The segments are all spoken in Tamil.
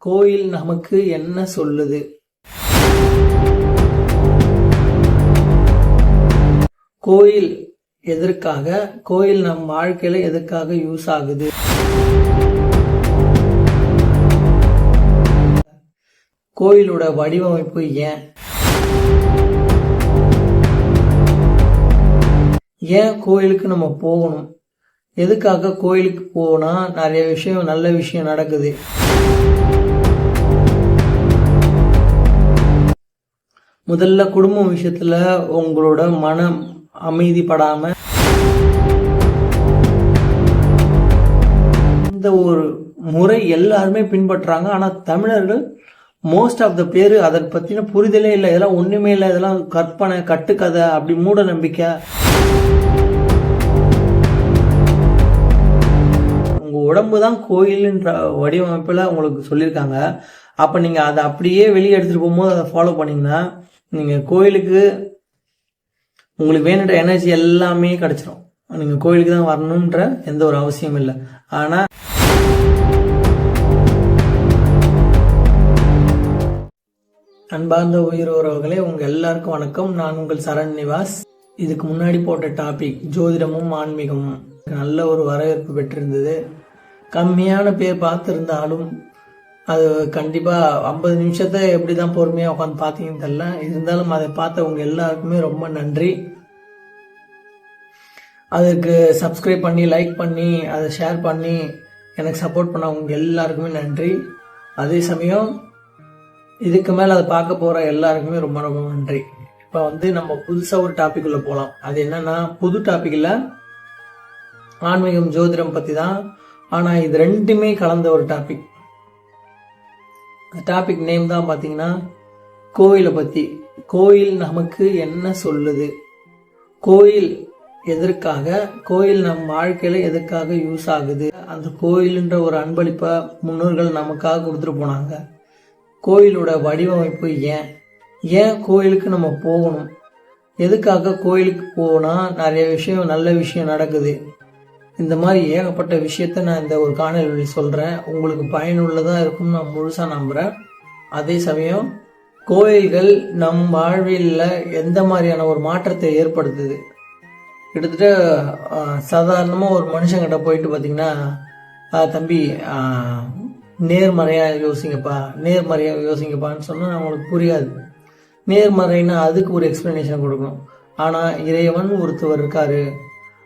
கோயில் நமக்கு என்ன சொல்லுது? கோயில் எதற்காக? கோயில் நம் வாழ்க்கையில எதற்காக யூஸ் ஆகுது? கோயிலோட வடிவமைப்பு ஏன்? ஏன் கோயிலுக்கு நம்ம போகணும்? எதுக்காக கோயிலுக்கு போனா நிறைய விஷயம், நல்ல விஷயம் நடக்குது? முதல்ல குடும்ப விஷயத்துல உங்களோட மனம் அமைதிப்படாம இந்த ஒரு முறை எல்லாருமே பின்பற்றாங்க. ஆனா தமிழர்கள் மோஸ்ட் ஆஃப் த பேரு அதை பத்தின புரிதலே இல்லை. இதெல்லாம் ஒண்ணுமே இல்லை, இதெல்லாம் கற்பனை, கட்டுக்கதை, அப்படி மூட நம்பிக்கை. உங்க உடம்பு தான் கோயில்ன்ற வடிவமைப்புல உங்களுக்கு சொல்லியிருக்காங்க. அப்ப நீங்க அதை அப்படியே வெளியே எடுத்துட்டு போகும்போது அதை ஃபாலோ பண்ணீங்கன்னா நீங்க கோயிலுக்கு உங்களுக்கு வேணுன்ற எனர்ஜி எல்லாமே கிடைச்சிடும். நீங்க கோயிலுக்கு தான் வரணும்ன்ற எந்த ஒரு அவசியம் இல்லை. ஆனா அன்பார்ந்த உயிர் உறவுகளே, உங்க எல்லாருக்கும் வணக்கம். நான் உங்கள் சரண் நிவாஸ். இதுக்கு முன்னாடி போட்ட டாபிக் ஜோதிடமும் ஆன்மீகமும் நல்ல ஒரு வரவேற்பு பெற்றிருந்தது. கம்மியான பேர் பார்த்துருந்தாலும் அது கண்டிப்பா 50 நிமிஷத்தை எப்படிதான் பொறுமையா உட்காந்து பார்த்தீங்கன்னு தெரியல. இருந்தாலும் அதை பார்த்தவங்க எல்லாருக்குமே ரொம்ப நன்றி. அதுக்கு சப்ஸ்கிரைப் பண்ணி, லைக் பண்ணி, அதை ஷேர் பண்ணி எனக்கு சப்போர்ட் பண்ணவங்க எல்லாருக்குமே நன்றி. அதே சமயம் இதுக்கு மேல அதை பார்க்க போற எல்லாருக்குமே ரொம்ப ரொம்ப நன்றி. இப்ப நம்ம புதுசா ஒரு டாபிக் உள்ள போலாம். அது என்னன்னா, புது டாபிக் இல்ல, ஆன்மீகம் ஜோதிடம் பத்தி தான். ஆனா இது ரெண்டுமே கலந்த ஒரு டாபிக். டாபிக் நேம் தான் பாத்தீங்கன்னா கோயிலை பத்தி. கோயில் நமக்கு என்ன சொல்லுது? கோயில் எதற்காக? கோயில் நம் வாழ்க்கையில எதற்காக யூஸ் ஆகுது? அந்த கோயில்ன்ற ஒரு அன்பளிப்பை முன்னோர்கள் நமக்காக கொடுத்துட்டு போனாங்க. கோயிலோட வடிவமைப்பு ஏன்? ஏன் கோயிலுக்கு நம்ம போகணும்? எதுக்காக கோயிலுக்கு போனா நிறைய விஷயம், நல்ல விஷயம் நடக்குது? இந்த மாதிரி ஏகப்பட்ட விஷயத்த நான் இந்த ஒரு காணொலியில சொல்றேன். உங்களுக்கு பயனுள்ளதா இருக்கும் நான் முழுசா நம்புறேன். அதே சமயம் கோயில்கள் நம் வாழ்வில் எந்த மாதிரியான ஒரு மாற்றத்தை ஏற்படுத்துது? கிட்டத்தட்ட சாதாரணமா ஒரு மனுஷங்கிட்ட போயிட்டு பாத்தீங்கன்னா, தம்பி நேர்மறையா யோசிங்கப்பா, நேர்மறையா யோசிங்கப்பான்னு சொன்னா அவங்களுக்கு புரியாது. நேர்மறைன்னா அதுக்கு ஒரு எக்ஸ்பிளனேஷன் கொடுக்கணும். ஆனா இறைவன் ஒருத்தவர் இருக்காரு,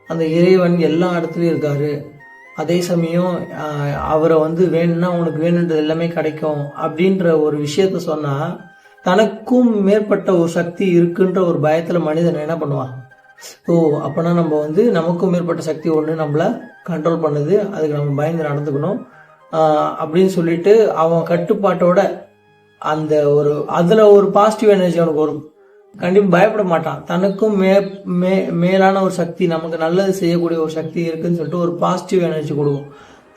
அந்த இறைவன் எல்லா இடத்துலயும் இருக்காரு. அதே சமயம் அவரை வேணும்னா உனக்கு வேணுன்றது எல்லாமே கிடைக்கும் அப்படின்ற ஒரு விஷயத்த சொன்னா, தனக்கும் மேற்பட்ட ஒரு சக்தி இருக்குன்ற ஒரு பயத்துல மனிதன் என்ன பண்ணுவான்? அப்பனா நம்ம நமக்கும் மேற்பட்ட சக்தி ஒண்ணு நம்மள கண்ட்ரோல் பண்ணுது, அதுக்கு நம்ம பயந்து நடந்துக்கணும் அப்படின்னு சொல்லிட்டு அவன் கட்டுப்பாட்டோட அந்த ஒரு அதுல ஒரு பாசிட்டிவ் எனர்ஜி அவனுக்கு வரும். கண்டிப்பா பயப்பட மாட்டான். தனக்கும் மேலான ஒரு சக்தி, நமக்கு நல்லது செய்யக்கூடிய ஒரு சக்தி இருக்குன்னு சொல்லிட்டு ஒரு பாசிட்டிவ் எனர்ஜி கொடுக்கும்.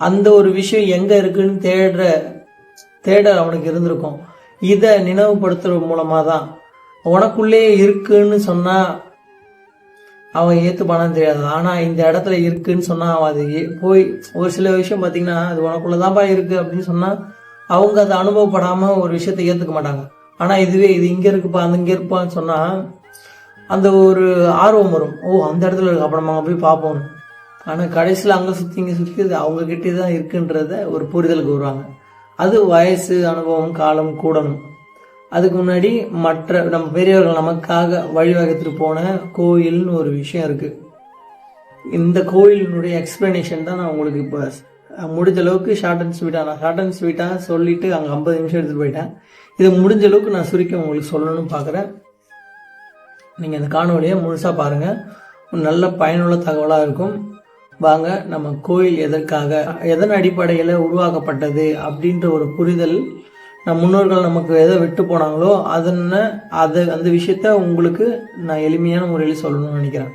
அந்த ஒரு விஷயம் எங்க இருக்குன்னு தேடல் அவனுக்கு இருந்திருக்கும். இத நினைவுபடுத்துறது மூலமா தான் உனக்குள்ளே இருக்குன்னு சொன்னா அவன் ஏத்துப்பானான்னு தெரியாது. ஆனா இந்த இடத்துல இருக்குன்னு சொன்னா அவன் அது போய் ஒரு சில விஷயம் பாத்தீங்கன்னா அது உனக்குள்ளதான்ப்பா இருக்கு அப்படின்னு சொன்னா அவங்க அதை அனுபவப்படாம ஒரு விஷயத்தை ஏத்துக்க மாட்டாங்க. ஆனா இதுவே இது இங்க இருக்குப்பா, அந்த இங்க இருப்பான்னு சொன்னா அந்த ஒரு ஆர்வம் வரும். அந்த இடத்துல இருக்கு, அப்ப நம்ம அங்க போய் பார்ப்போம். ஆனா கடைசியில அங்க சுத்தி இங்க சுத்தி அது அவங்க கிட்டே தான் இருக்குன்றத ஒரு புரிதலுக்கு வருவாங்க. அது வயசு, அனுபவம், காலம் கூடணும். அதுக்கு முன்னாடி மற்ற நம்ம பெரியவர்கள் நமக்காக வழிவகுத்துட்டு போன கோயில்னு ஒரு விஷயம் இருக்கு. இந்த கோயிலினுடைய எக்ஸ்பிளனேஷன் தான் நான் உங்களுக்கு இப்ப முடிஞ்ச அளவுக்கு ஷார்ட் அண்ட் ஸ்வீட்டா சொல்லிட்டு அங்க 50 நிமிஷம் எடுத்துட்டு போயிட்டேன். இது முடிஞ்ச அளவுக்கு நான் சுருக்கி உங்களுக்கு சொல்லணும்னு பாக்குறேன். நீங்க இந்த காணொலியை முழுசா பாருங்க, நல்ல பயனுள்ள தகவலா இருக்கும். வாங்க நம்ம கோயில் எதற்காக, எதன் அடிப்படையில உருவாக்கப்பட்டது அப்படின்ற ஒரு புரிதல், நம் முன்னோர்கள் நமக்கு எதை விட்டு போனாங்களோ அந்த விஷயத்த உங்களுக்கு நான் எளிமையான முறையில் சொல்லணும்னு நினைக்கிறேன்.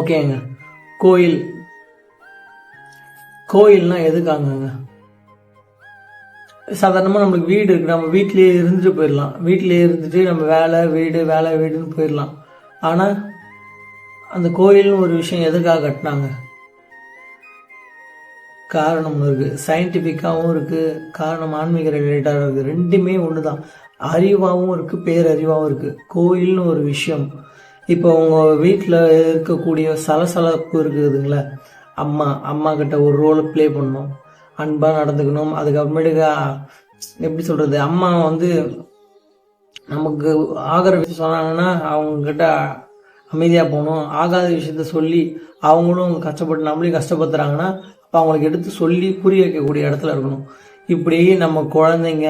ஓகேங்க. கோயில்னா எதுக்காங்க? சாதாரணமா நம்மளுக்கு வீடு இருக்கு, நம்ம வீட்லயே இருந்துட்டு போயிடலாம். வீட்லயே இருந்துட்டு நம்ம வேலை வீடுன்னு போயிடலாம். ஆனா அந்த கோயில்னு ஒரு விஷயம் எதுக்காக கட்டினாங்க? காரணம் இருக்கு, சயின்டிஃபிக்காகவும் இருக்கு, காரணம் ஆன்மீக ரிலேட்டடாக இருக்கு. ரெண்டுமே ஒன்று தான். அறிவாகவும் இருக்கு, பேரறிவாகவும் இருக்கு. கோயில்னு ஒரு விஷயம், இப்போ உங்கள் வீட்டில் இருக்கக்கூடிய சலசலப்பு இருக்குதுங்களா, அம்மா கிட்ட ஒரு ரோலை ப்ளே பண்ணணும், அன்பாக நடந்துக்கணும். அதுக்கப்புறமேட்டுக்கு எப்படி சொல்கிறது, அம்மா வந்து நமக்கு ஆகிற விஷயம் சொன்னாங்கன்னா அவங்கக்கிட்ட அமைதியாக போகணும். ஆகாத விஷயத்த சொல்லி அவங்களும் கஷ்டப்பட்டு நம்மளையும் கஷ்டப்படுத்துறாங்கன்னா அப்போ அவங்களுக்கு எடுத்து சொல்லி புரிய வைக்கக்கூடிய இடத்துல இருக்கணும். இப்படி நம்ம குழந்தைங்க,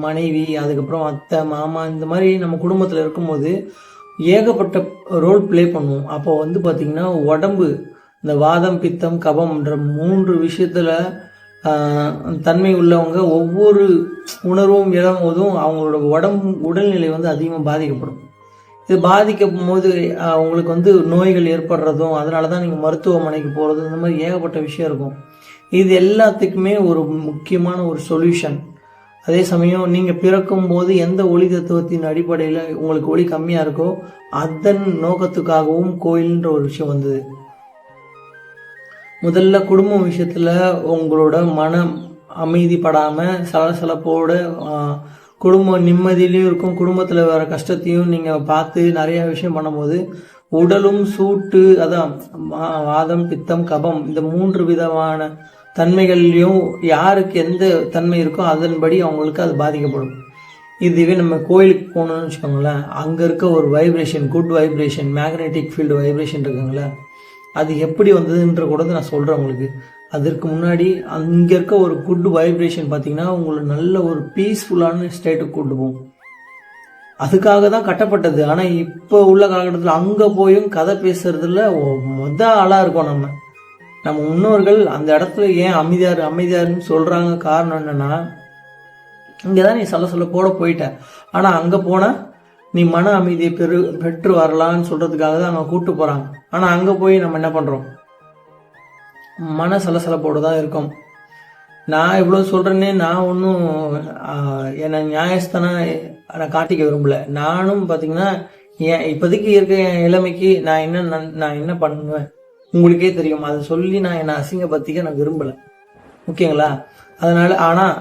மனைவி, அதுக்கப்புறம் அத்தை, மாமா, இந்த மாதிரி நம்ம குடும்பத்தில் இருக்கும்போது ஏகப்பட்ட ரோல் ப்ளே பண்ணுவோம். அப்போ வந்து பார்த்திங்கன்னா உடம்பு, இந்த வாதம், பித்தம், கபம்ன்ற 3 விஷயத்தில் தன்மை உள்ளவங்க ஒவ்வொரு உணர்வும் இழம்போதும் அவங்களோட உடல்நிலை வந்து அதிகமாக பாதிக்கப்படும். இது பாதிக்கும் போது உங்களுக்கு வந்து நோய்கள் ஏற்படுறதும், அதனால தான் நீங்கள் மருத்துவமனைக்கு போகிறதும், இந்த மாதிரி ஏகப்பட்ட விஷயம் இருக்கும். இது எல்லாத்துக்குமே ஒரு முக்கியமான ஒரு சொல்யூஷன். அதே சமயம் நீங்கள் பிறக்கும் போது எந்த ஒளி தத்துவத்தின் அடிப்படையில் உங்களுக்கு ஒளி கம்மியாக இருக்கோ அதன் நோக்கத்துக்காகவும் கோயில்ன்ற ஒரு விஷயம் வந்தது. முதல்ல குடும்ப விஷயத்தில் உங்களோட மனம் அமைதிப்படாமல் சலசலப்போட குடும்ப நிம்மதியிலையும் இருக்கும், குடும்பத்தில் வர கஷ்டத்தையும் நீங்கள் பார்த்து நிறைய விஷயம் பண்ணும்போது உடலும் சூட்டு, அதான் வாதம், பித்தம், கபம், இந்த 3 விதமான தன்மைகள்லையும் யாருக்கு எந்த தன்மை இருக்கோ அதன்படி அவங்களுக்கு அது பாதிக்கப்படும். இதுவே நம்ம கோயிலுக்கு போகணும்னு வச்சுக்கோங்களேன், அங்கே இருக்க ஒரு vibration, good vibration, magnetic field vibration இருக்குங்களே, அது எப்படி வந்ததுன்ற கூட நான் சொல்கிறேன் உங்களுக்கு. அதற்கு முன்னாடி அங்கே இருக்க ஒரு குட் வைப்ரேஷன் பார்த்தீங்கன்னா உங்களை நல்ல ஒரு பீஸ்ஃபுல்லான ஸ்டேட்டுக்கு கூட்டு போகும். அதுக்காக தான் கட்டப்பட்டது. ஆனால் இப்போ உள்ள காலகட்டத்தில் அங்கே போயும் கதை பேசுறதுல ஆளாக இருக்கோம். நம்ம முன்னோர்கள் அந்த இடத்துல ஏன் அமைதியாருன்னு சொல்கிறாங்க, காரணம் என்னென்னா, இங்கே தான் நீ சலசலப்போட போயிட்ட, ஆனால் அங்கே போனால் நீ மன அமைதியை பெற்று வரலான்னு சொல்கிறதுக்காக தான் அங்கே கூப்பிட்டு போகிறாங்க. ஆனால் அங்கே போய் நம்ம என்ன பண்ணுறோம், மன சலசலப்போடு தான் இருக்கோம். நான் இவ்வளோ சொல்கிறேன்னே நான் ஒன்றும் என்னை நியாயஸ்தானா நான் காட்டிக்க விரும்பலை. நானும் பார்த்தீங்கன்னா இப்போதைக்கு இருக்க என் இளமைக்கு நான் என்ன பண்ணுவேன் உங்களுக்கே தெரியும். அதை சொல்லி நான் என்னை அசிங்கப்படுத்திக்க நான் விரும்பலை, ஓகேங்களா? அதனால் ஆனால்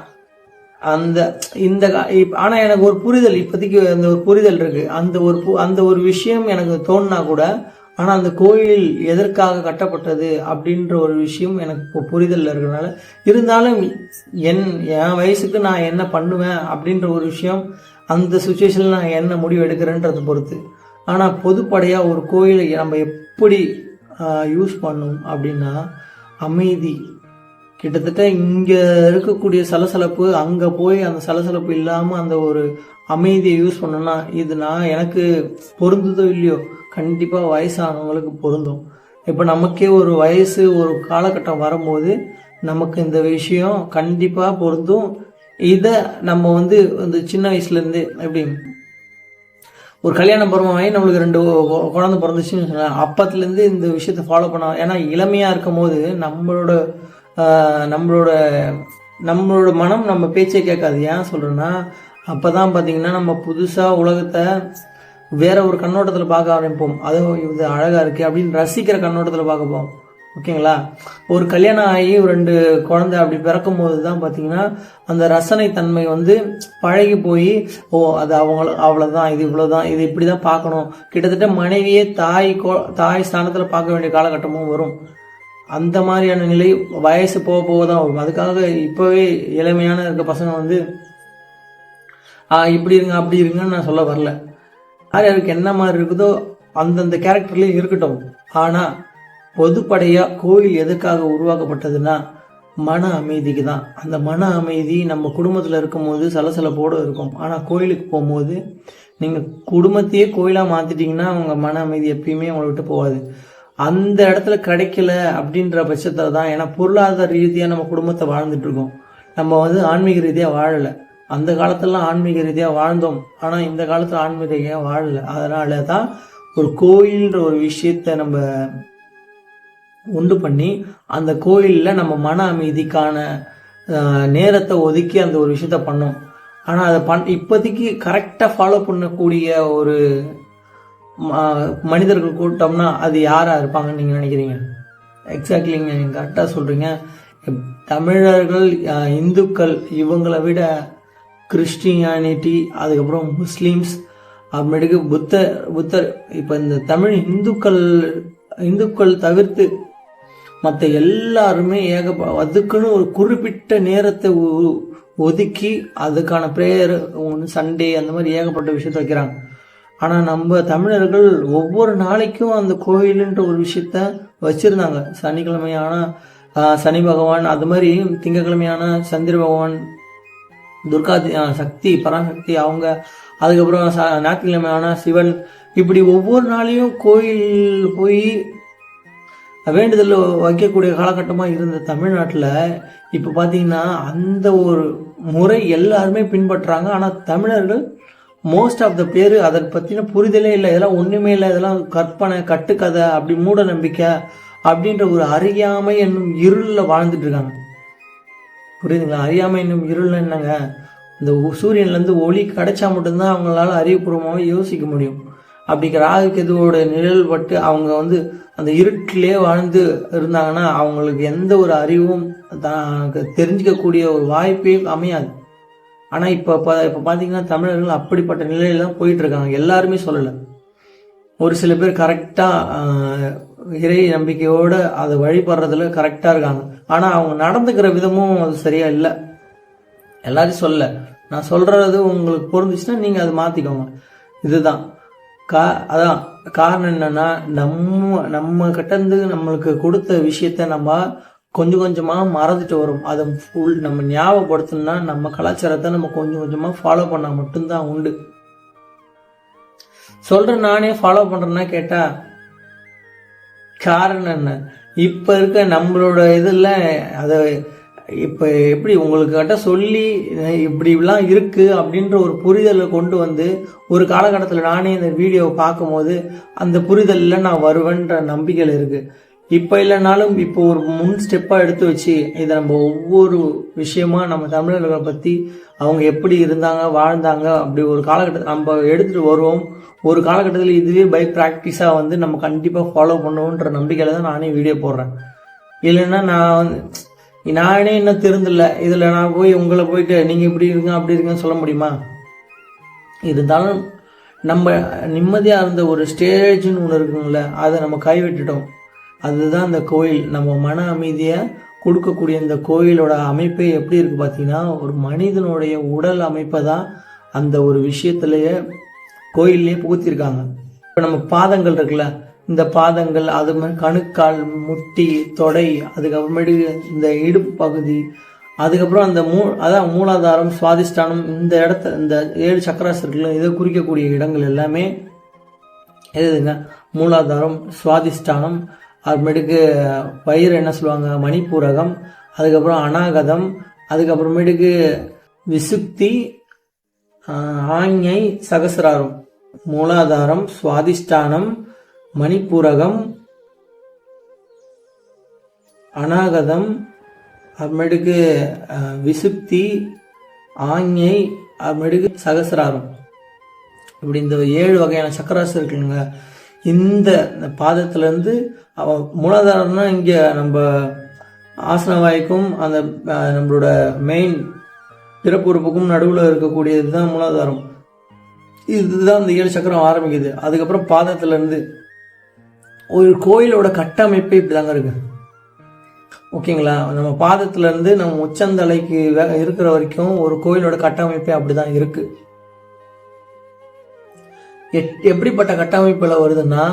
ஆனால் எனக்கு ஒரு புரிதல், இப்போதைக்கு அந்த ஒரு புரிதல் இருக்குது. அந்த ஒரு விஷயம் எனக்கு தோணுனா கூட, ஆனால் அந்த கோயில் எதற்காக கட்டப்பட்டது அப்படின்ற ஒரு விஷயம் எனக்கு இப்போ புரிதலில் இருக்கிறதுனால, இருந்தாலும் என் வயசுக்கு நான் என்ன பண்ணுவேன் அப்படின்ற ஒரு விஷயம் அந்த சுச்சுவேஷனில் நான் என்ன முடிவு எடுக்கிறேன்றதை பொறுத்து. ஆனால் பொதுப்படையாக ஒரு கோயிலை நம்ம எப்படி யூஸ் பண்ணணும் அப்படின்னா, அமைதி. கிட்டத்தட்ட இங்கே இருக்கக்கூடிய சலசலப்பு அங்கே போய் அந்த சலசலப்பு இல்லாமல் அந்த ஒரு அமைதியை யூஸ் பண்ணோன்னா, இது எனக்கு பொருந்துதோ இல்லையோ, கண்டிப்பாக வயசானவங்களுக்கு பொருந்தும். இப்போ நமக்கே ஒரு வயசு, ஒரு காலகட்டம் வரும்போது நமக்கு இந்த விஷயம் கண்டிப்பாக பொருந்தும். இதை நம்ம வந்து இந்த சின்ன வயசுலேருந்து எப்படி ஒரு கல்யாணம் பருவமாகி நம்மளுக்கு 2 குழந்தை பிறந்துச்சுன்னு சொன்னால் அப்பத்துலேருந்து இந்த விஷயத்தை ஃபாலோ பண்ண. ஏன்னா இளமையாக இருக்கும் போது நம்மளோட மனம் நம்ம பேச்சை கேட்காது. ஏன் சொல்கிறேன்னா, அப்போ தான் பார்த்தீங்கன்னா நம்ம புதுசாக உலகத்தை வேற ஒரு கண்ணோட்டத்தில் பார்க்க ஆரம்பிப்போம். அதுவும் இது அழகாக இருக்குது அப்படின்னு ரசிக்கிற கண்ணோட்டத்தில் பார்க்கப்போம், ஓகேங்களா? ஒரு கல்யாணம் ஆகி 2 குழந்தை அப்படி பிறக்கும் போது தான் பார்த்தீங்கன்னா அந்த ரசனை தன்மை வந்து பழகி போய், அது அவ்வளோதான், இது இவ்வளோதான், இது இப்படி தான் பார்க்கணும். கிட்டத்தட்ட மனைவியே தாய் ஸ்தானத்தில் பார்க்க வேண்டிய காலகட்டமும் வரும். அந்த மாதிரியான நிலை வயசு போக தான் வரும். அதுக்காக இப்போவே இளமையான இருக்க பசங்க வந்து இப்படி இருங்க அப்படி இருங்கன்னு நான் சொல்ல வரல. யாருக்கு என்ன மாதிரி இருக்குதோ அந்தந்த கேரக்டர்லேயும் இருக்கட்டும். ஆனால் பொதுப்படையாக கோயில் எதுக்காக உருவாக்கப்பட்டதுன்னா மன அமைதிக்கு தான். அந்த மன அமைதி நம்ம குடும்பத்தில் இருக்கும்போது சலசலப்போடு இருக்கும். ஆனால் கோயிலுக்கு போகும்போது நீங்கள் குடும்பத்தையே கோயிலாக மாற்றிட்டிங்கன்னா உங்கள் மன அமைதி எப்பயுமே உங்களை விட்டு போகாது. அந்த இடத்துல கிடைக்கல அப்படின்ற பட்சத்தில் தான், ஏன்னா பொருளாதார ரீதியாக நம்ம குடும்பத்தை வாழ்ந்துட்டு இருக்கோம், நம்ம வந்து ஆன்மீக ரீதியாக வாழலை. அந்த காலத்துலலாம் ஆன்மீக ரீதியாக வாழ்ந்தோம், ஆனால் இந்த காலத்தில் ஆன்மீக ரீதியாக வாழலை. அதனால தான் ஒரு கோயில்ன்ற ஒரு விஷயத்தை நம்ம உண்டு பண்ணி அந்த கோயிலில் நம்ம மன அமைதிக்கான நேரத்தை ஒதுக்கி அந்த ஒரு விஷயத்த பண்ணோம். ஆனால் அதை இப்போதைக்கு கரெக்டாக ஃபாலோ பண்ணக்கூடிய ஒரு மனிதர்கள் கூட்டம்னா அது யாராக இருப்பாங்கன்னு நீங்கள் நினைக்கிறீங்க? எக்ஸாக்ட்லிங்க, நீங்கள் கரெக்டாக சொல்கிறீங்க. தமிழர்கள், இந்துக்கள் இவங்களை விட கிறிஸ்டியானிட்டி, அதுக்கப்புறம் முஸ்லீம்ஸ், அப்புறமேட்டுக்கு புத்தர் இப்போ இந்த தமிழ் இந்துக்கள் தவிர்த்து மற்ற எல்லாருமே அதுக்குன்னு ஒரு குறிப்பிட்ட நேரத்தை ஒதுக்கி அதுக்கான ப்ரேயர் சண்டே அந்த மாதிரி ஏகப்பட்ட விஷயத்த வைக்கிறாங்க. ஆனால் நம்ம தமிழர்கள் ஒவ்வொரு நாளைக்கும் அந்த கோயிலுன்ற ஒரு விஷயத்த வச்சிருந்தாங்க. சனிக்கிழமையான சனி பகவான், அது மாதிரி திங்கக்கிழமையான சந்திர பகவான், துர்கா சக்தி பராசக்தி அவங்க, அதுக்கப்புறம் ஞாயிற்றுக்கிழமையான சிவன், இப்படி ஒவ்வொரு நாளையும் கோயில் போய் வேண்டுதல் வைக்கக்கூடிய காலகட்டமாக இருந்த தமிழ்நாட்டில் இப்போ பார்த்தீங்கன்னா அந்த ஒரு முறை எல்லாருமே பின்பற்றுறாங்க. ஆனால் தமிழர்கள் மோஸ்ட் ஆஃப் த பேர் அதை பற்றின புரிதலே இல்லை. இதெல்லாம் ஒன்றுமே இல்லை, இதெல்லாம் கற்பனை, கட்டுக்கதை, அப்படி மூட நம்பிக்கை அப்படின்ற ஒரு அறியாமை என்னும் இருளில் வாழ்ந்துட்டு இருக்காங்க. புரியுதுங்களா? அறியாமை என்னும் இருள் என்னங்க, இந்த சூரியன்லேருந்து ஒளி கிடைச்சா மட்டும்தான் அவங்களால அறிவுபூர்வமாக யோசிக்க முடியும். அப்படி ராகு கேதுவோட நிழல் பட்டு அவங்க அந்த இருட்டிலே வாழ்ந்து இருந்தாங்கன்னா அவங்களுக்கு எந்த ஒரு அறிவும் தெரிஞ்சிக்கக்கூடிய ஒரு வாய்ப்பே அமையாது. ஆனால் இப்போ பார்த்தீங்கன்னா தமிழர்கள் அப்படிப்பட்ட நிலையில தான் போயிட்டு இருக்காங்க. எல்லாருமே சொல்லலை, ஒரு சில பேர் கரெக்டாக இறை நம்பிக்கையோட அதை வழிபடுறதுல கரெக்டாக இருக்காங்க. ஆனால் அவங்க நடந்துக்கிற விதமும் அது சரியா இல்லை. எல்லாரும் சொல்ல, நான் சொல்றது உங்களுக்கு பொருந்துச்சுன்னா நீங்கள் அதை மாற்றிக்கோங்க. இதுதான் அதான் காரணம். என்னன்னா நம்ம கிட்டேருந்து நம்மளுக்கு கொடுத்த விஷயத்த நம்ம கொஞ்சம் கொஞ்சமாக மறந்துட்டு வரும். அதை நம்ம ஞாபகப்படுத்தணும்னா நம்ம கலாச்சாரத்தை நம்ம கொஞ்சம் கொஞ்சமாக ஃபாலோ பண்ண மட்டும்தான் உண்டு. சொல்றேன், நானே ஃபாலோ பண்றேன்னா கேட்டா காரணம் என்ன? இப்ப இருக்க நம்மளோட இதுல அதை இப்ப எப்படி உங்களுக்கு கிட்ட சொல்லி இப்படிலாம் இருக்கு அப்படின்ற ஒரு புரிதலை கொண்டு ஒரு காலகட்டத்தில் நானே இந்த வீடியோவை பார்க்கும்போது அந்த புரிதலில் நான் வருவேன்ற நம்பிக்கையில் இருக்கு. இப்போ இல்லைனாலும் இப்போ ஒரு முன் ஸ்டெப்பாக எடுத்து வச்சு இதை நம்ம ஒவ்வொரு விஷயமா நம்ம தமிழர்களை பற்றி அவங்க எப்படி இருந்தாங்க வாழ்ந்தாங்க அப்படி ஒரு காலகட்டத்தில் நம்ம எடுத்துகிட்டு வருவோம். ஒரு காலகட்டத்தில் இதுவே பை ப்ராக்டிஸாக நம்ம கண்டிப்பாக ஃபாலோ பண்ணுவோன்ற நம்பிக்கையில் தான் நானே வீடியோ போடுறேன். இல்லைன்னா நானே இன்னும் தெரிந்தில்ல, இதில் நான் உங்களை போயிட்டு நீங்கள் இப்படி இருங்க அப்படி இருங்கன்னு சொல்ல முடியுமா? இருந்தாலும் நம்ம நிம்மதியாக இருந்த ஒரு ஸ்டேஜ்னு ஒன்று இருக்குங்கள, அதை நம்ம கைவிட்டுட்டோம். அதுதான் இந்த கோயில் நம்ம மன அமைதியை கொடுக்கக்கூடிய இந்த கோயிலோட அமைப்பே எப்படி இருக்குது பார்த்தீங்கன்னா, ஒரு மனிதனுடைய உடல் அமைப்பை தான் அந்த ஒரு விஷயத்துலேயே கோயிலே புகுத்திருக்காங்க. இப்போ நம்ம பாதங்கள் இருக்குல்ல, இந்த பாதங்கள், அது மாதிரி கணுக்கால், முட்டி, தொடை, அதுக்கப்புறமேட்டு இந்த இடுப்பு பகுதி, அதுக்கப்புறம் அந்த அதான் மூலாதாரம், சுவாதிஷ்டானம், இந்த இடத்த இந்த 7 சக்கராஸ் இருக்குல்ல, இதை குறிக்கக்கூடிய இடங்கள் எல்லாமே எதுங்க? மூலாதாரம், சுவாதிஷ்டானம், அப்புறமேட்டுக்கு வயிறு என்ன சொல்லுவாங்க, மணிப்பூரகம், அதுக்கப்புறம் அநாகதம், அதுக்கப்புறமேட்டுக்கு விசுக்தி, ஆஞ்ஞை, சகசிராரம். மூலாதாரம், சுவாதிஷ்டானம், மணிப்பூரகம், அநாகதம், அப்புறமேட்டுக்கு விசுக்தி, ஆஞ்ஞை, அப்புறமேட்டுக்கு சகசிராரம். இப்படி இந்த 7 வகையான சக்கராஸ் இருக்குங்க. இந்த பாதத்திலேருந்து மூலாதாரம்னா இங்கே நம்ம ஆசனவாய்க்கும் அந்த நம்மளோட மெயின் பிறப்புறுப்புக்கும் நடுவில் இருக்கக்கூடியது தான் மூலாதாரம். இதுதான் இந்த 7 சக்கரம் ஆரம்பிக்குது. அதுக்கப்புறம் பாதத்திலேருந்து ஒரு கோயிலோட கட்டமைப்பே இப்படி தாங்க இருக்கு. ஓகேங்களா? நம்ம பாதத்திலேருந்து நம்ம உச்சந்தலைக்கு இருக்கிற வரைக்கும் ஒரு கோயிலோட கட்டமைப்பே அப்படிதான் இருக்கு. எப்படிப்பட்ட கட்டமைப்பில் வருதுன்னா,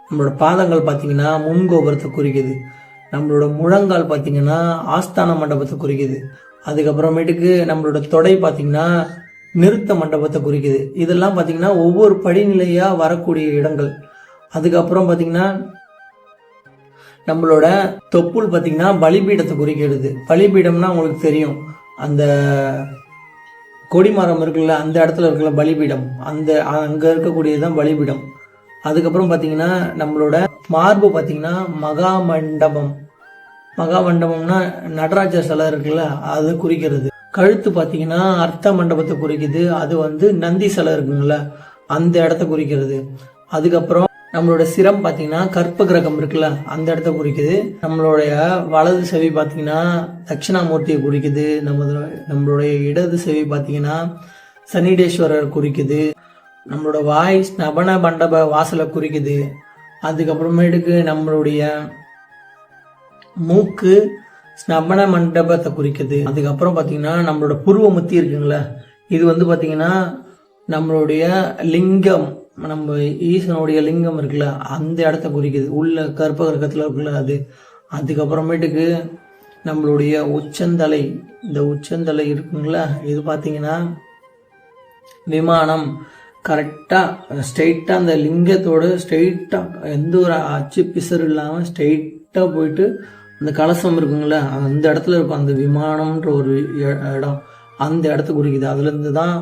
நம்மளோட பாதங்கள் பார்த்தீங்கன்னா முன்கோபுரத்தை குறிக்குது, நம்மளோட முழங்கால் பார்த்தீங்கன்னா ஆஸ்தான மண்டபத்தை குறிக்குது, அதுக்கப்புறமேட்டுக்கு நம்மளோட தொடை பார்த்தீங்கன்னா நிறுத்த மண்டபத்தை குறிக்குது. இதெல்லாம் பார்த்தீங்கன்னா ஒவ்வொரு படிநிலையாக வரக்கூடிய இடங்கள். அதுக்கப்புறம் பார்த்தீங்கன்னா நம்மளோட தொப்புள் பார்த்தீங்கன்னா பலிபீடத்தை குறிக்கிறது. பலிபீடம்னா உங்களுக்கு தெரியும், அந்த கொடிமரம் இருக்குல்ல, அந்த இடத்துல இருக்குல்ல பலிபீடம், அங்கே இருக்கக்கூடியதுதான் பலிபீடம். அதுக்கப்புறம் பார்த்தீங்கன்னா நம்மளோட மார்பு பார்த்தீங்கன்னா மகாமண்டபம். மகாமண்டபம்னா நடராஜர் சிலை இருக்குல்ல, அது குறிக்கிறது. கழுத்து பார்த்தீங்கன்னா அர்த்த மண்டபத்தை குறிக்குது, அது நந்தி சிலை இருக்குங்கள, அந்த இடத்த குறிக்கிறது. அதுக்கப்புறம் நம்மளோட சிரம் பார்த்தீங்கன்னா கற்ப கிரகம் இருக்குல்ல அந்த இடத்த குறிக்குது. நம்மளுடைய வலது செவி பார்த்தீங்கன்னா தட்சிணாமூர்த்தியை குறிக்குது. நம்மளுடைய இடது செவி பார்த்தீங்கன்னா சனிடேஸ்வரர் குறிக்குது. நம்மளோட வாய் ஸ்நபன மண்டப வாசலை குறிக்குது. அதுக்கப்புறமேட்டுக்கு நம்மளுடைய மூக்கு ஸ்நபன மண்டபத்தை குறிக்குது. அதுக்கப்புறம் பார்த்தீங்கன்னா நம்மளோட புருவ முத்தி இருக்குங்களா, இது வந்து பார்த்தீங்கன்னா நம்மளுடைய லிங்கம், நம்ம ஈசனுடைய லிங்கம் இருக்குல்ல அந்த இடத்த குறிக்குது, உள்ள கற்ப கிரகத்தில் இருக்குல்ல அது. அதுக்கப்புறமேட்டுக்கு நம்மளுடைய உச்சந்தலை, இந்த உச்சந்தலை இருக்குங்களா, இது பார்த்தீங்கன்னா விமானம். கரெக்டாக ஸ்ட்ரெயிட்டாக அந்த லிங்கத்தோடு ஸ்ட்ரெயிட்டாக எந்த ஒரு அச்சு பிசறு இல்லாமல் ஸ்ட்ரெயிட்டாக போயிட்டு அந்த கலசம் இருக்குங்களா அந்த இடத்துல இருக்கும் அந்த விமானம்ன்ற ஒரு இடம், அந்த இடத்த குறிக்குது. அதுலேருந்து தான்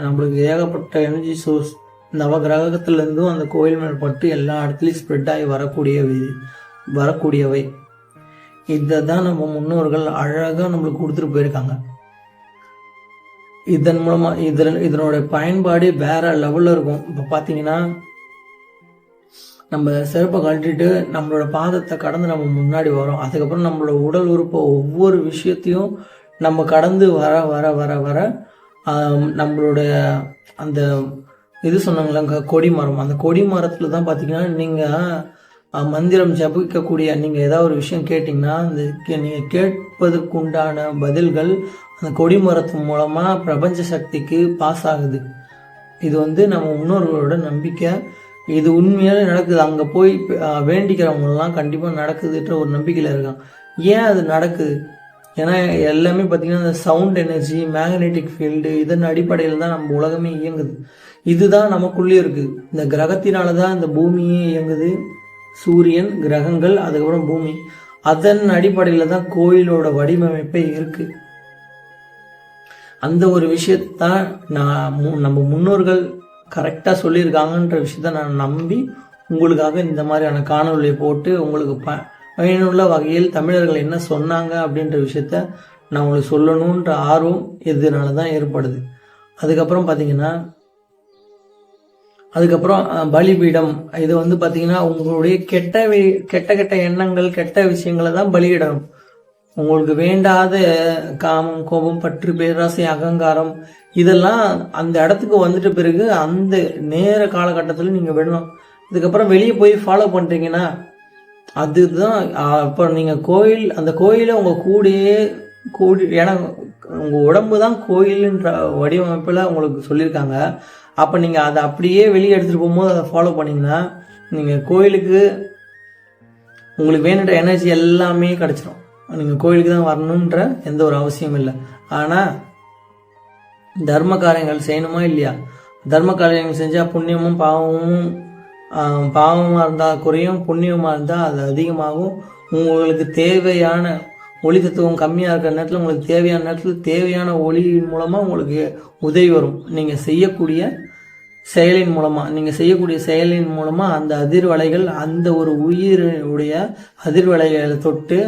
நம்மளுக்கு ஏகப்பட்ட எனர்ஜி சோர்ஸ் நவ கிரகத்திலேருந்தும் அந்த கோயில் மேல் பட்டு எல்லா இடத்துலையும் ஸ்ப்ரெட் ஆகி வரக்கூடியவை. இதை தான் நம்ம முன்னோர்கள் அழகாக நம்மளுக்கு கொடுத்துட்டு போயிருக்காங்க. இதன் மூலமாக இதனோட பயன்பாடு வேற லெவலில் இருக்கும். இப்போ பார்த்தீங்கன்னா நம்ம செருப்பை கழட்டிட்டு நம்மளோட பாதத்தை கடந்து நம்ம முன்னாடி வரோம். அதுக்கப்புறம் நம்மளோட உடல் உறுப்பை ஒவ்வொரு விஷயத்தையும் நம்ம கடந்து வர வர வர வர நம்மளுடைய அந்த இது சொன்னாங்களா கொடிமரம், அந்த கொடிமரத்தில் தான் பார்த்தீங்கன்னா நீங்கள் மந்திரம் ஜபிக்கக்கூடிய நீங்கள் ஏதாவது ஒரு விஷயம் கேட்டிங்கன்னா அந்த நீங்கள் கேட்பதற்கு உண்டான பதில்கள் அந்த கொடிமரத்து மூலமாக பிரபஞ்ச சக்திக்கு பாஸ் ஆகுது. இது வந்து நம்ம முன்னோர்களோட நம்பிக்கை. இது உண்மையாலே நடக்குது. அங்கே போய் வேண்டிக்கிறவங்கலாம் கண்டிப்பாக நடக்குதுன்ற ஒரு நம்பிக்கையில் இருக்காங்க. ஏன் அது நடக்குது? ஏன்னா எல்லாமே பார்த்தீங்கன்னா இந்த சவுண்ட் எனர்ஜி, மேக்னெட்டிக் ஃபீல்டு, இதன் அடிப்படையில் தான் நம்ம உலகமே இயங்குது. இதுதான் நமக்குள்ளே இருக்குது. இந்த கிரகத்தினால தான் இந்த பூமியே இயங்குது. சூரியன், கிரகங்கள், அதுக்கப்புறம் பூமி. அதன் அடிப்படையில் தான் கோயிலோட வடிவமைப்பே இருக்குது. அந்த ஒரு விஷயத்தான் நம்ம முன்னோர்கள் கரெக்டாக சொல்லியிருக்காங்கன்ற விஷயத்த நான் நம்பி உங்களுக்காக இந்த மாதிரியான காணொலியை போட்டு உங்களுக்கு பயனுள்ள வகையில் தமிழர்கள் என்ன சொன்னாங்க அப்படின்ற விஷயத்த நான் உங்களுக்கு சொல்லணுன்ற ஆர்வம் இதனால தான் ஏற்படுது. அதுக்கப்புறம் பார்த்தீங்கன்னா பலிபீடம், இது வந்து பார்த்தீங்கன்னா உங்களுடைய கெட்ட எண்ணங்கள், கெட்ட விஷயங்களை தான் பலியிடணும். உங்களுக்கு வேண்டாத காமம், கோபம், பற்று, பேராசை, அகங்காரம் இதெல்லாம் அந்த இடத்துக்கு வந்துட்ட பிறகு அந்த நேர காலகட்டத்தில் நீங்கள் விடணும். இதுக்கப்புறம் வெளியே போய் ஃபாலோ பண்ணுறீங்கன்னா அதுதான் அப்போ நீங்கள் அந்த கோயிலை உங்கள் கூடியே ஏன்னா உங்கள் உடம்பு தான் கோயிலுன்ற வடிவமைப்பில் உங்களுக்கு சொல்லியிருக்காங்க. அப்போ நீங்கள் அதை அப்படியே வெளியே எடுத்துகிட்டு போகும்போது அதை ஃபாலோ பண்ணிங்கன்னா நீங்கள் கோயிலுக்கு உங்களுக்கு வேணுன்ற எனர்ஜி எல்லாமே கிடச்சிரும். நீங்கள் கோயிலுக்கு தான் வரணுன்ற எந்த ஒரு அவசியம் இல்லை. ஆனால் தர்ம காரியங்கள் செய்யணுமா இல்லையா? தர்ம காரியங்கள் செஞ்சால் புண்ணியமும் பாவமாக இருந்தால் குறையும், புண்ணியமாக இருந்தால் அது அதிகமாகும். உங்களுக்கு தேவையான ஒளி தத்துவம் கம்மியாக இருக்கிற நேரத்தில் உங்களுக்கு தேவையான நேரத்தில் தேவையான ஒளியின் மூலமாக உங்களுக்கு உதவி வரும். நீங்கள் செய்யக்கூடிய செயலின் மூலமாக அந்த அதிர்வலைகள், அந்த ஒரு உயிருடைய அதிர்வலைகளை தொட்டு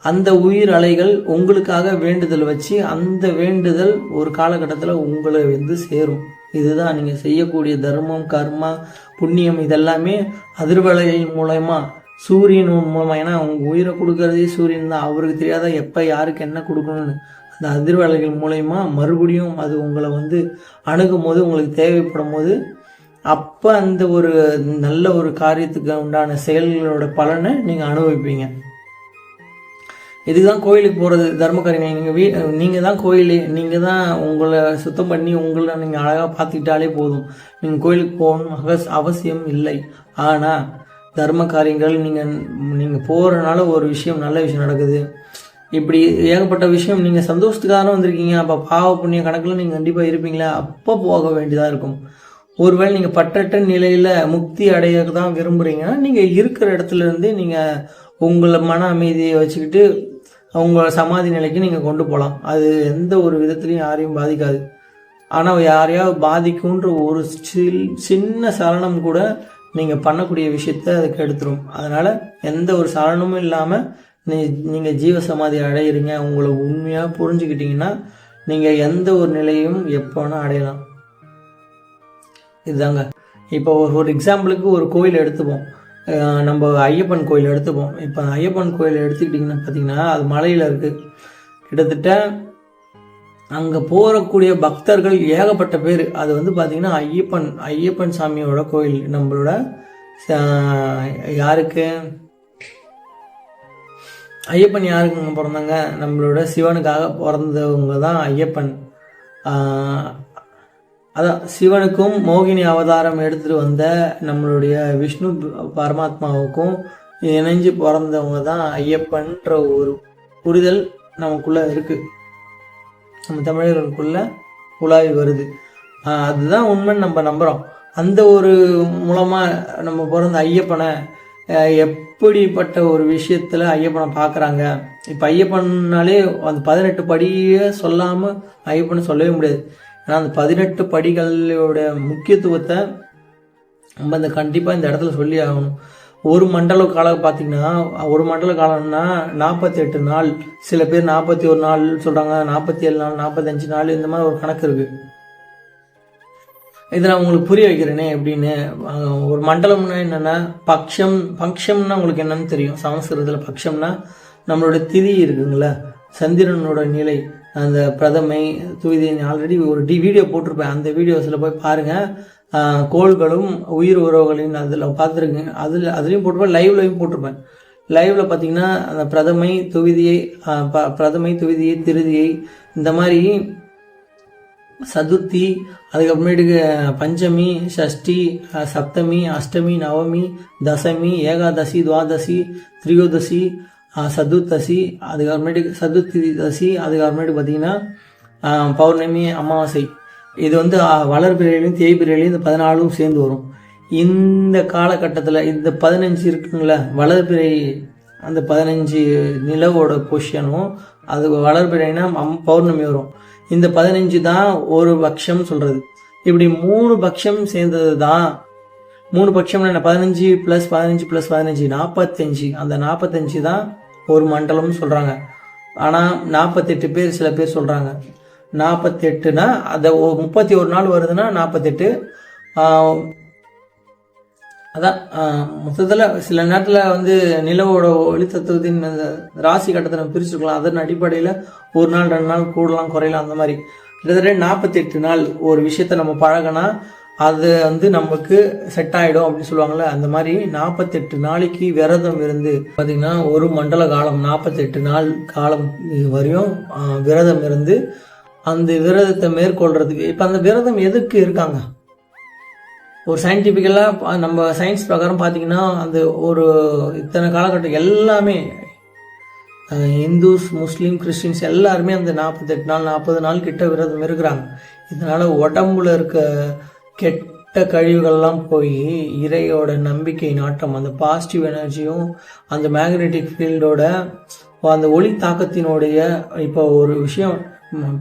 அந்த உயிர் அலைகள் உங்களுக்காக வேண்டுதல் வச்சு அந்த வேண்டுதல் ஒரு காலகட்டத்தில் உங்களை வந்து சேரும். இதுதான் நீங்கள் செய்யக்கூடிய தர்மம், கர்மா, புண்ணியம் இதெல்லாமே அதிர்வலைகள் மூலமா, சூரியன் மூலமா. ஏன்னா அவங்க உயிரை கொடுக்கறதே சூரியன் தான். அவருக்கு தெரியாத எப்போ யாருக்கு என்ன கொடுக்கணும்னு. அந்த அதிர்வலைகள் மூலயமா மறுபடியும் அது உங்களை வந்து அணுகும் போது, உங்களுக்கு தேவைப்படும் போது, அப்போ அந்த ஒரு நல்ல ஒரு காரியத்துக்கு உண்டான செயல்களோட பலனை நீங்கள் அனுபவிப்பீங்க. இதுதான் கோயிலுக்கு போகிறது, தர்மகாரியம். நீங்கள் தான் கோயிலே, நீங்கள் தான் உங்களை சுத்தம் பண்ணி உங்களை நீங்கள் அழகாக பார்த்துக்கிட்டாலே போதும். நீங்கள் கோயிலுக்கு போகணும் அவசியம் இல்லை. ஆனால் தர்ம காரியங்கள் நீங்கள் போகிறனால ஒரு விஷயம், நல்ல விஷயம் நடக்குது. இப்படி ஏகப்பட்ட விஷயம். நீங்கள் சந்தோஷத்துக்காக வந்திருக்கீங்க. அப்போ பாவ புண்ணிய கணக்கில் நீங்கள் கண்டிப்பாக இருப்பீங்களா? அப்போ போக வேண்டியதாக இருக்கும். ஒருவேளை நீங்கள் பற்றற்ற நிலையில் முக்தி அடைய தான் விரும்புகிறீங்கன்னா நீங்கள் இருக்கிற இடத்துல இருந்து நீங்கள் உங்களை மன அமைதியை வச்சுக்கிட்டு உங்களை சமாதி நிலைக்கு நீங்கள் கொண்டு போகலாம். அது எந்த ஒரு விதத்துலையும் யாரையும் பாதிக்காது. ஆனால் யாரையாவது பாதிக்கும்ன்ற ஒரு சின்ன சலனம் கூட நீங்கள் பண்ணக்கூடிய விஷயத்த அதுக்கு எடுத்துரும். அதனால் எந்த ஒரு சலனமும் இல்லாமல் நீங்கள் ஜீவ சமாதி அடையிறீங்க. உங்களை உண்மையாக புரிஞ்சுக்கிட்டீங்கன்னா நீங்கள் எந்த ஒரு நிலையும் எப்போ வேணால் அடையலாம். இதுதாங்க. இப்போ ஒரு எக்ஸாம்பிளுக்கு ஒரு கோயில் எடுத்துப்போம், நம்ம ஐயப்பன் கோயில் எடுத்துப்போம். இப்போ ஐயப்பன் கோயில் எடுத்துக்கிட்டிங்கன்னா பார்த்தீங்கன்னா அது மலையில் இருக்குது. கிட்டத்தட்ட அங்கே போகக்கூடிய பக்தர்கள் ஏகப்பட்ட பேர். அது வந்து பார்த்திங்கன்னா ஐயப்பன் சாமியோட கோயில். நம்மளோட யாருக்கு ஐயப்பன் யாருக்குங்க பிறந்தாங்க? நம்மளோட சிவனுக்காக பிறந்தவங்க தான் ஐயப்பன். அதான் சிவனுக்கும் மோகினி அவதாரம் எடுத்துகிட்டு வந்த நம்மளுடைய விஷ்ணு பரமாத்மாவுக்கும் இணைஞ்சு பிறந்தவங்க தான் ஐயப்பன்ற ஒரு புரிதல் நமக்குள்ளே இருக்குது, நம்ம தமிழர்களுக்குள்ள உலாவி வருது. அதுதான் உண்மைன்னு நம்ம நம்புகிறோம். அந்த ஒரு மூலமாக நம்ம பிறந்த ஐயப்பனை எப்படிப்பட்ட ஒரு விஷயத்தில் ஐயப்பனை பார்க்குறாங்க. இப்போ ஐயப்பன்னாலே அந்த 18 படியை சொல்லாமல் ஐயப்பனை சொல்லவே முடியாது. ஏன்னா அந்த 18 படிகளோட முக்கியத்துவத்தை நம்ம கண்டிப்பாக இந்த இடத்துல சொல்லி ஆகணும். ஒரு மண்டல காலம் பார்த்திங்கன்னா, ஒரு மண்டல காலம்னா 48 நாள், சில பேர் 41 நாள் சொல்கிறாங்க, 47 நாள், 45 நாள், இந்த மாதிரி ஒரு கணக்கு இருக்குது. இதை நான் உங்களுக்கு புரிய வைக்கிறேனே எப்படின்னு. ஒரு மண்டலம்னா என்னென்னா பக்ஷம்னா உங்களுக்கு என்னன்னு தெரியும். சமஸ்கிருதத்தில் பக்ஷம்னா நம்மளோட திதி இருக்குங்களா, சந்திரனோட நிலை, அந்த பிரதமை துவிதி. ஆல்ரெடி ஒரு வீடியோ போட்டிருப்பேன், அந்த வீடியோஸில் போய் பாருங்கள். கோள்களும் உயிர் உறவுகளின் அதில் பார்த்துருக்கேன். அதுலேயும் போட்டிருப்பேன், லைவ்லையும் போட்டிருப்பேன். லைவில் பார்த்தீங்கன்னா அந்த பிரதமை துவிதியை திருதியை, இந்த மாதிரி சதுர்த்தி, அதுக்கப்புறமேட்டுக்கு பஞ்சமி, சஷ்டி, சப்தமி, அஷ்டமி, நவமி, தசமி, ஏகாதசி, துவாதசி, திரியோதசி, சதுர்த்தசி, அதுக்கப்புறமேட்டுக்கு சதுர்த்தி, அதுக்கப்புறமேட்டுக்கு பார்த்தீங்கன்னா பௌர்ணமி, அமாவாசை. இது வந்து வளர்பிறையிலையும் தேய்பிறையிலையும் இந்த 14 சேர்ந்து வரும். இந்த காலகட்டத்தில் இந்த 15 இருக்குங்களா, வளர்பிறை அந்த 15 நிலவோட பொசிஷனும், அது வளர்பிறைனா பௌர்ணமி வரும். இந்த 15 தான் ஒரு பட்சம் சொல்கிறது. இப்படி 3 பட்சம் சேர்ந்தது தான் 3 பட்சம்னா என்ன, 15 + 15 + 15 45. அந்த 45 தான் ஒரு மண்டலம்னு சொல்கிறாங்க. ஆனால் 48 பேர் சில பேர் சொல்கிறாங்க. 48னா அதை 31 நாள் வருதுன்னா 48. அதான் மொத்தத்தில் சில நேரத்தில் வந்து நிலவோட ஒளி தத்துவத்தின் ராசி கட்டத்தை நம்ம பிரிச்சுக்கலாம். அதன் அடிப்படையில் 1 நாள் 2 நாள் கூடலாம் குறையலாம். அந்த மாதிரி கிட்டத்தட்ட 48 நாள் ஒரு விஷயத்த நம்ம பழகினா அது வந்து நமக்கு செட் ஆகிடும் அப்படின்னு சொல்லுவாங்கள்ல. அந்த மாதிரி 48 நாளைக்கு விரதம் இருந்து பார்த்திங்கன்னா ஒரு மண்டல காலம் 48 நாள் காலம் வரையும் விரதம் இருந்து அந்த விரதத்தை மேற்கொள்றதுக்கு. இப்போ அந்த விரதம் எதுக்கு இருக்காங்க? ஒரு சயின்டிஃபிக்கலாக நம்ம சயின்ஸ் பிரகாரம் பார்த்திங்கன்னா அந்த ஒரு இத்தனை காலகட்டம் எல்லாமே இந்துஸ், முஸ்லீம், கிறிஸ்டின்ஸ் எல்லாருமே அந்த 48 நாள் 40 நாள் கிட்ட விரதம் இருக்கிறாங்க. இதனால் உடம்புல இருக்க கெட்ட கழிவுகள்லாம் போய் இறையோட நம்பிக்கை நாட்டம், அந்த பாசிட்டிவ் எனர்ஜியும் அந்த மேக்னெட்டிக் ஃபீல்டோட அந்த ஒளி தாக்கத்தினுடைய. இப்போ ஒரு விஷயம்,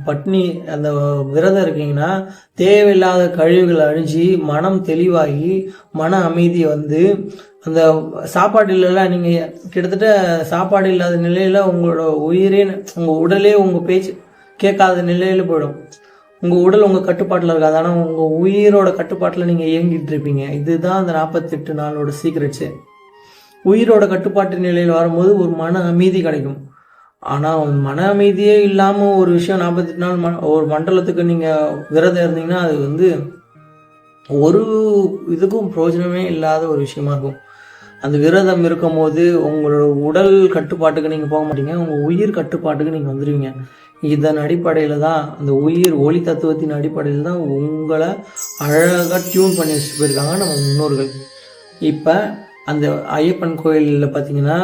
பட்னி அந்த விரதம் இருக்கீங்கன்னா தேவையில்லாத கழிவுகள் அழிஞ்சு மனம் தெளிவாகி மன அமைதி வந்து அந்த சாப்பாடு இல்லைல்ல, நீங்கள் கிட்டத்தட்ட சாப்பாடு இல்லாத நிலையில் உங்களோட உயிரே, உங்கள் உடலே உங்கள் பேச்சு கேட்காத நிலையில் போயிடும். உங்கள் உடல் உங்கள் கட்டுப்பாட்டில் இருக்காது, ஆனால் உங்கள் உயிரோட கட்டுப்பாட்டில் நீங்கள் இயங்கிட்டு இருப்பீங்க. இதுதான் அந்த 48 நாளோட சீக்ரெட்ஸு. உயிரோட கட்டுப்பாட்டு நிலையில் வரும்போது ஒரு மன அமைதி கிடைக்கும். ஆனால் மன அமைதியே இல்லாமல் ஒரு விஷயம் 48 நாள் ஒரு மண்டலத்துக்கு நீங்கள் விரதம் இருந்தீங்கன்னா அது வந்து ஒரு இதுக்கும் பிரயோஜனமே இல்லாத ஒரு விஷயமா இருக்கும். அந்த விரதம் இருக்கும் போது உங்களோட உடல் கட்டுப்பாட்டுக்கு நீங்கள் போக மாட்டீங்க, உங்கள் உயிர் கட்டுப்பாட்டுக்கு நீங்கள் வந்துடுவீங்க. இதன் அடிப்படையில் தான், அந்த உயிர் ஒளி தத்துவத்தின் அடிப்படையில் தான் உங்களை அழகாக டியூன் பண்ணி வச்சுட்டு போயிருக்காங்க நம்ம முன்னோர்கள். இப்போ அந்த ஐயப்பன் கோயிலில் பார்த்தீங்கன்னா